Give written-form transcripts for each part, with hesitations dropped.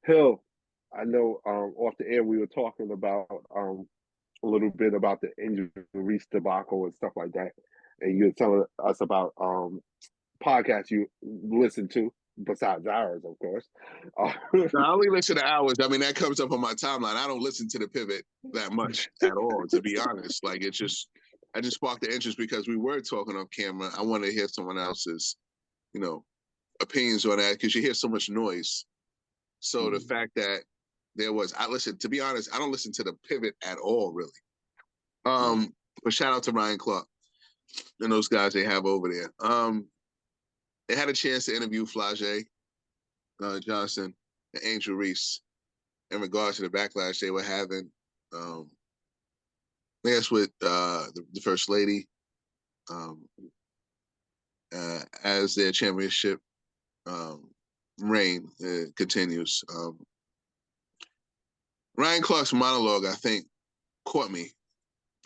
Hill, I know off the air we were talking about a little bit about the Angel Reese debacle and stuff like that, and you were telling us about podcasts you listen to besides ours, of course. No, I only listen to hours. I mean, that comes up on my timeline. I don't listen to the pivot that much at all, to be honest. Like, I just sparked the interest because we were talking on camera. I wanted to hear someone else's, you know, opinions on that because you hear so much noise. So the fact that to be honest, I don't listen to the pivot at all, really. But shout out to Ryan Clark and those guys they have over there. They had a chance to interview Flage Johnson and Angel Reese in regards to the backlash they were having. I guess with the First Lady as their championship reign continues. Ryan Clark's monologue, I think, caught me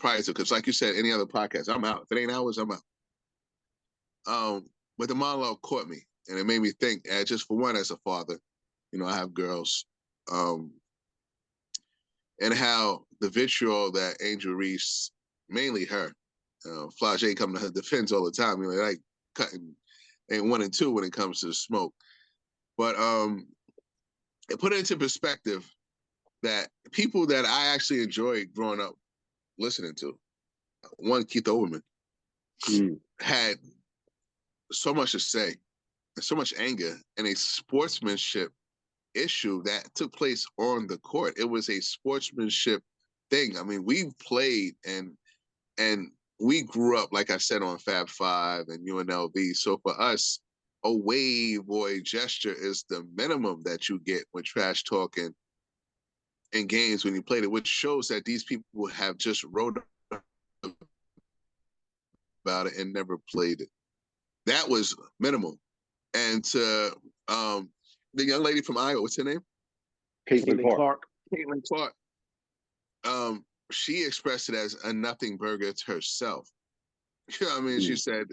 prior to, because like you said, any other podcast, I'm out. If it ain't ours, I'm out. But the monologue caught me, and it made me think, just for one, as a father, I have girls, and how the vitriol that Angel Reese, mainly her, Flage come to her defense all the time, like cutting ain't 1 and 2 when it comes to the smoke. But it put it into perspective that people that I actually enjoyed growing up listening to, one, Keith Olbermann, had so much to say, so much anger, and a sportsmanship issue that took place on the court. It was a sportsmanship thing. I mean, we played and we grew up, like I said, on Fab Five and UNLV. So for us, a wave or a gesture is the minimum that you get when trash talking in games when you played it, which shows that these people have just wrote about it and never played it. That was minimal. And to the young lady from Iowa, what's her name? Caitlin Clark. Caitlin Clark. She expressed it as a nothing burger to herself. You know what I mean? She said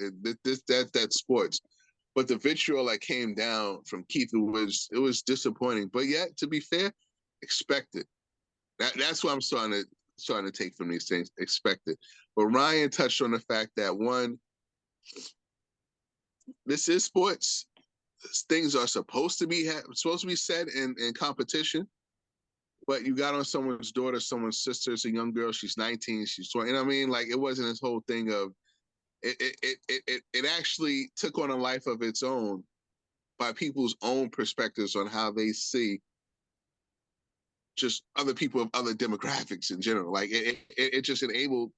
that's sports. But the vitriol that came down from Keith, it was disappointing. But yet, to be fair, expected. That's what I'm starting to take from these things. Expected. But Ryan touched on the fact that, one, this is sports. Things are supposed to be said in competition. But you got on someone's daughter, someone's sister. It's a young girl. She's 19. She's 20. You know what I mean? Like, it wasn't this whole thing of it actually took on a life of its own by people's own perspectives on how they see just other people of other demographics in general. Like, it just enabled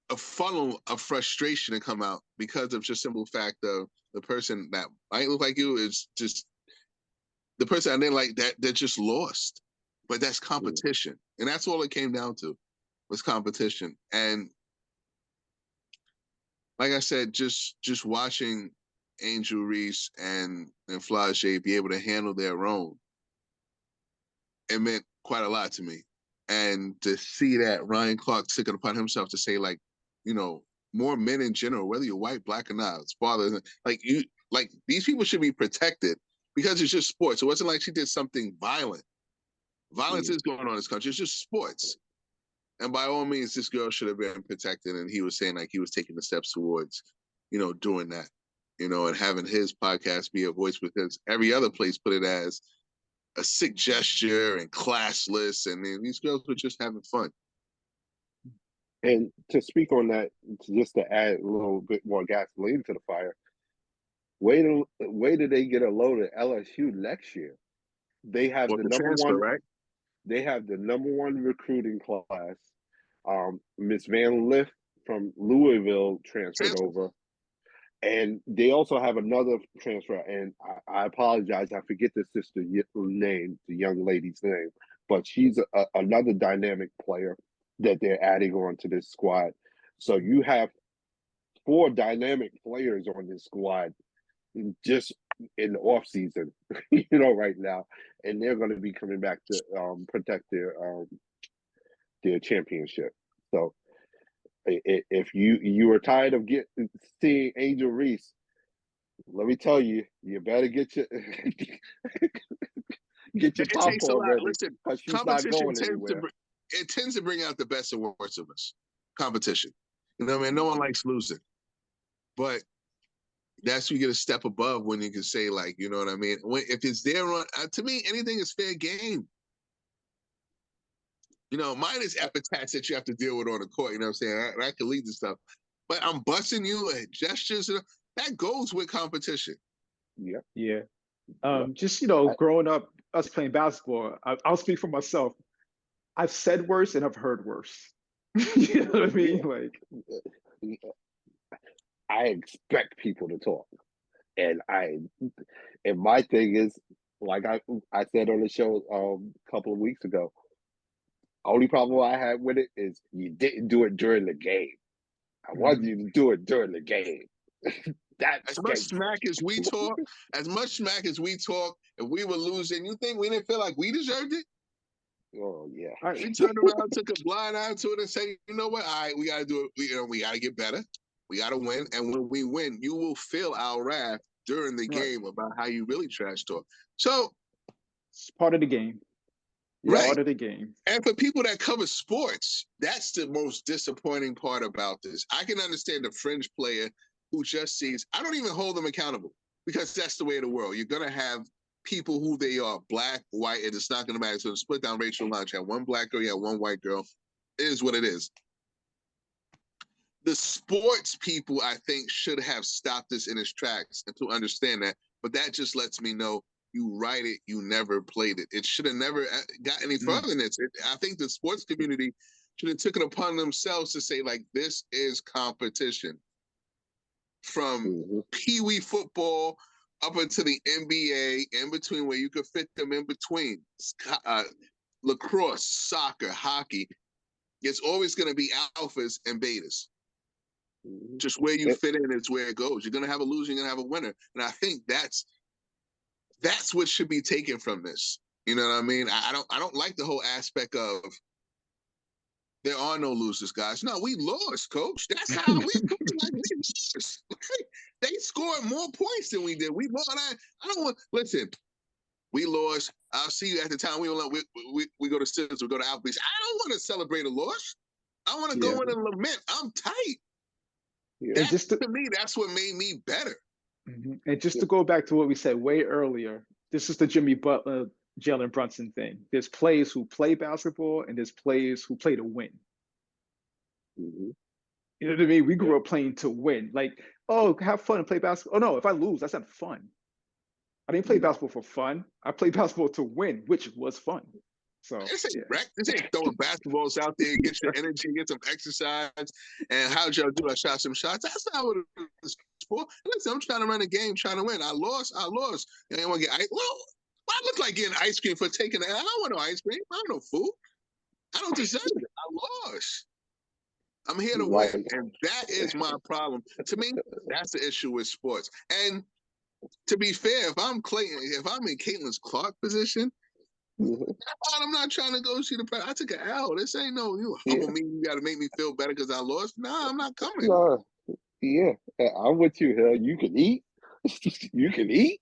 a funnel of frustration to come out because of just simple fact of the person that might look like you is just the person I didn't like that just lost. But that's competition. And that's all it came down to, was competition. And like I said, just watching Angel Reese and Flage be able to handle their own, it meant quite a lot to me. And to see that Ryan Clark took it upon himself to say, like, more men in general, whether you're white, black, or not, it's father, like these people should be protected because it's just sports. It wasn't like she did something violent. Violence is going on in this country. It's just sports. And by all means, this girl should have been protected. And he was saying, like, he was taking the steps towards, doing that, and having his podcast be a voice, because every other place put it as a sick gesture and classless. And then these girls were just having fun. And to speak on that, just to add a little bit more gasoline to the fire, wait till they get a load of LSU next year. They have the number one, right? They have the number one recruiting class. Miss Van Lith from Louisville transferred over. And they also have another transfer. And I apologize, I forget the sister name, the young lady's name, but she's another dynamic player that they're adding on to this squad. So you have 4 dynamic players on this squad just in the off season, right now, and they're going to be coming back to protect their championship. So if you are tired of seeing Angel Reese, let me tell you, you better get Get your It takes a popcorn lot. ready Listen, because she's not competition going anywhere. tends to bring out the best and worst of us. Competition. You know what I mean? No one likes losing. But that's you get a step above when you can say, like, you know what I mean? If it's there on to me, anything is fair game. You know, mine is epithets that you have to deal with on the court, you know what I'm saying? I can lead the stuff. But I'm busting you at gestures, that goes with competition. Yep. Yeah. Yep. Just, growing up, us playing basketball, I'll speak for myself. I've said worse and I've heard worse. You know what I mean? Yeah. I expect people to talk. And my thing is, like I said on the show a couple of weeks ago, only problem I had with it is you didn't do it during the game. I wanted you to do it during the game. That's as much smack as we talk, if we were losing, you think we didn't feel like we deserved it? Oh yeah. We turned around, took a blind eye to it, and said, you know what? All right, we got to do it. We got to get better. We got to win. And when we win, you will feel our wrath during the game about how you really trash talk. So it's part of the game. Right. Part of the game. And for people that cover sports, that's the most disappointing part about this. I can understand the fringe player who just sees, I don't even hold them accountable because that's the way of the world. You're going to have people who they are, black, white, and it's not going to matter. So split down racial lines. You have one black girl, you have one white girl. It is what it is. The sports people, I think, should have stopped this in its tracks and to understand that. But that just lets me know you write it, you never played it. It should have never got any further than this. I think the sports community should have taken it upon themselves to say, like, this is competition. From pee-wee football up into the NBA, in between where you could fit them in between. Lacrosse, soccer, hockey. It's always going to be alphas and betas. Just where you fit in is where it goes. You're going to have a loser, you're going to have a winner. And I think that's what should be taken from this. You know what I mean? I don't like the whole aspect of there are no losers, guys. No, we lost, coach. That's how we lost. They scored more points than we did. We lost. I don't want listen. We lost. I'll see you at the time. We go to Sims, we go to Applebee's. I don't want to celebrate a loss. I want to go in and lament. I'm tight. Yeah. To me, that's what made me better. And just to go back to what we said way earlier, this is the Jimmy Butler, Jalen Brunson thing. There's players who play basketball and there's players who play to win. You know what I mean? We grew up playing to win. Like, oh, have fun and play basketball. Oh no, if I lose, that's not fun. I didn't play basketball for fun. I played basketball to win, which was fun. So this ain't throwing basketballs out there, get your energy, get some exercise, and how'd y'all do? I shot some shots. That's not what it is for. Listen, I'm trying to run a game, trying to win. I lost. I didn't want to get ice. Well, I look like getting ice cream for taking it. I don't want no ice cream. I don't know food. I don't deserve it. I lost. I'm here to win, and that is my problem. To me, that's the issue with sports. And to be fair, if I'm in Caitlin's Clark position, I'm not trying to go see the press. I took an L. This ain't no you humble me. You got to make me feel better because I lost. Nah, I'm not coming. Yeah, I'm with you, Hell. You can eat. You can eat.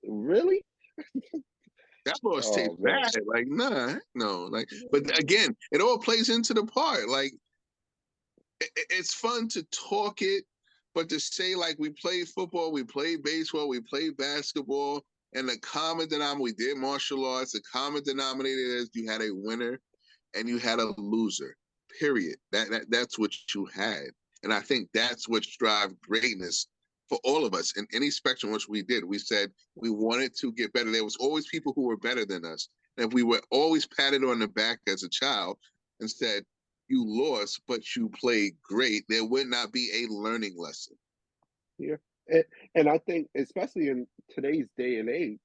Really? That loss tastes bad. Like, nah, no. Like, but again, it all plays into the part. Like, it's fun to talk it, but to say like we played football, we played baseball, we played basketball. And the common denominator, we did martial arts. The common denominator is you had a winner and you had a loser. Period. That's what you had, and I think that's what drives greatness for all of us in any spectrum. Which we did. We said we wanted to get better. There was always people who were better than us, and if we were always patted on the back as a child and said you lost, but you played great, there would not be a learning lesson. Yeah. And I think, especially in today's day and age,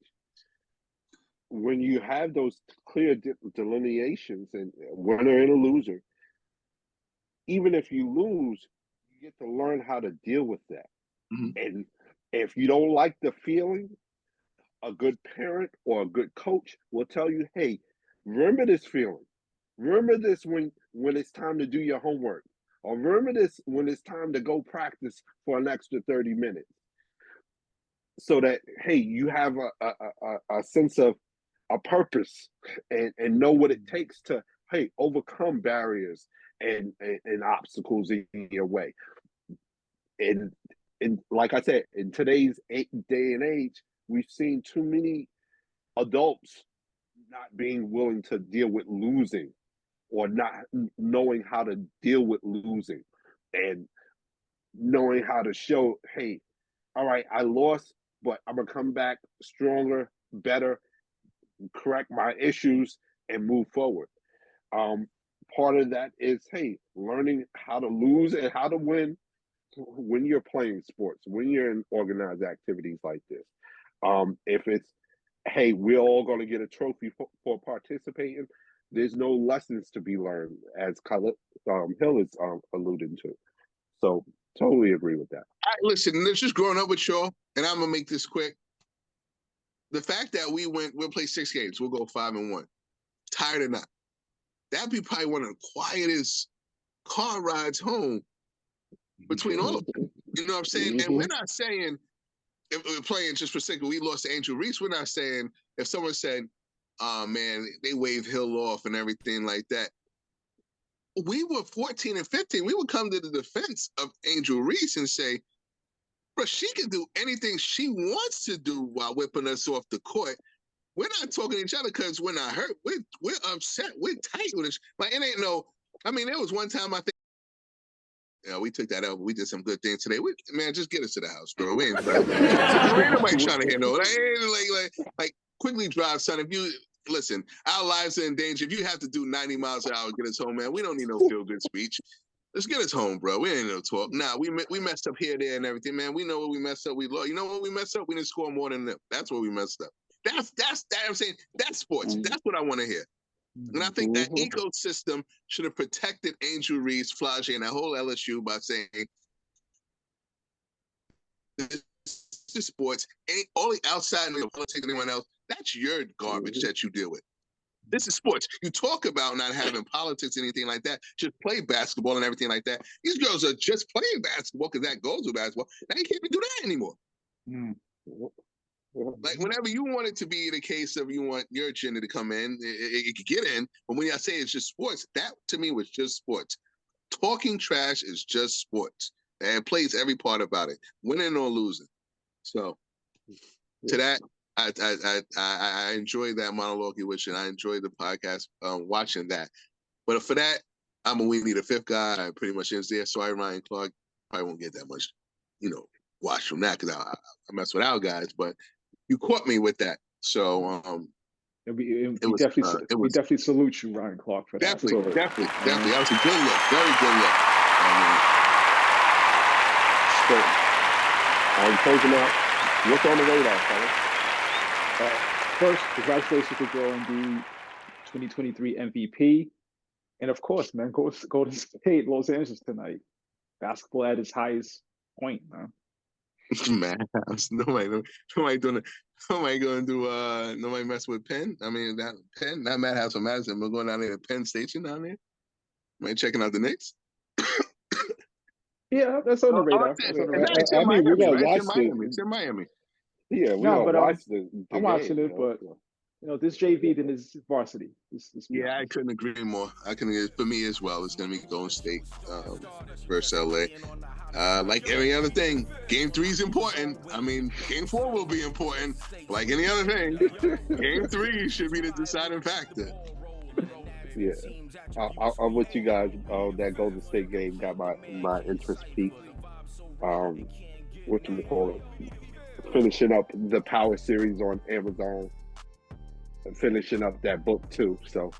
when you have those clear delineations and a winner and a loser, even if you lose, you get to learn how to deal with that. And if you don't like the feeling, a good parent or a good coach will tell you, hey, remember this feeling. Remember this when it's time to do your homework. Or remember this when it's time to go practice for an extra 30 minutes. So that, hey, you have a sense of, a purpose and know what it takes to, hey, overcome barriers and obstacles in your way. And like I said, in today's day and age, we've seen too many adults not being willing to deal with losing, or not knowing how to deal with losing, and knowing how to show, hey, all right, I lost, but I'm gonna come back stronger, better, correct my issues, and move forward. Um, Part of that is, hey, learning how to lose and how to win when you're playing sports, when you're in organized activities like this. If it's, hey, we're all going to get a trophy for participating, there's no lessons to be learned, as Hill is alluding to. So, totally agree with that. Listen, it's just growing up with y'all, and I'm gonna make this quick. The fact that we'll play 6 games, we'll go 5-1. Tired or not, that'd be probably one of the quietest car rides home between all of them. You know what I'm saying? And we're not saying, if we're playing just for sake of we lost to Angel Reese, we're not saying if someone said, oh man, they waved Hill off and everything like that. We were 14 and 15. We would come to the defense of Angel Reese and say, bro, she can do anything she wants to do while whipping us off the court. We're not talking to each other because we're not hurt. We're upset. We're tight with it. Like, it ain't no, I mean, there was one time I think, yeah, we took that out. We did some good things today. Man, just get us to the house, bro. We ain't nobody trying to hear no. Like, quickly drive, son. If you listen, our lives are in danger. If you have to do 90 miles an hour to get us home, man, we don't need no feel good speech. Let's get us home, bro. We ain't no talk. Nah, we messed up here, there, and everything, man. We know what we messed up. We lost. You know what we messed up? We didn't score more than them. That's what we messed up. That's I'm saying that's sports. That's what I want to hear. And I think that ecosystem should have protected Angel Reese, Flage, and that whole LSU by saying this is sports. All the outside and the politics and anyone else, that's your garbage that you deal with. This is sports. You talk about not having politics, anything like that. Just play basketball and everything like that. These girls are just playing basketball because that goes with basketball. Now you can't even do that anymore. Like, whenever you want it to be the case of you want your agenda to come in, it could get in. But when I say it's just sports, that to me was just sports. Talking trash is just sports. And it plays every part about it, winning or losing. So to that, I enjoy that monologue you wish, and I enjoy the podcast watching that. But for that, we need a fifth guy. I pretty much ends there. Sorry, Ryan Clark. Probably won't get that much, watch from that because I mess with our guys. But you caught me with that. So we definitely salute you, Ryan Clark, for that. Definitely. That was a good look. Very good look. I'm closing out. What's on the radar, fellas? First, congratulations to Joel Embiid, 2023 MVP. And of course, man, Golden State, Los Angeles tonight. Basketball at its highest point, man. Nobody mess with Penn. I mean, that Madhouse or Madison. We're going down there to Penn Station down there. Am I checking out the Knicks? Yeah, that's on the radar. It's in Miami. It's in Miami. Yeah, I'm watching it, but this JV then is varsity. Yeah, I couldn't agree more. For me as well. It's going to be Golden State versus LA. Like every other thing, Game 3 is important. I mean, Game 4 will be important. Like any other thing, Game 3 should be the deciding factor. Yeah, I'm with you guys. That Golden State game got my interest peaked. Whatchamacallit, finishing up the Power series on Amazon, and finishing up that book too. So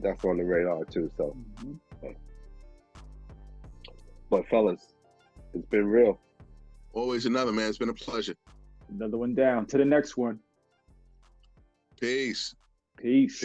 that's on the radar too. So, but fellas, it's been real. Always another, man. It's been a pleasure. Another one down. To the next one. Peace. Peace.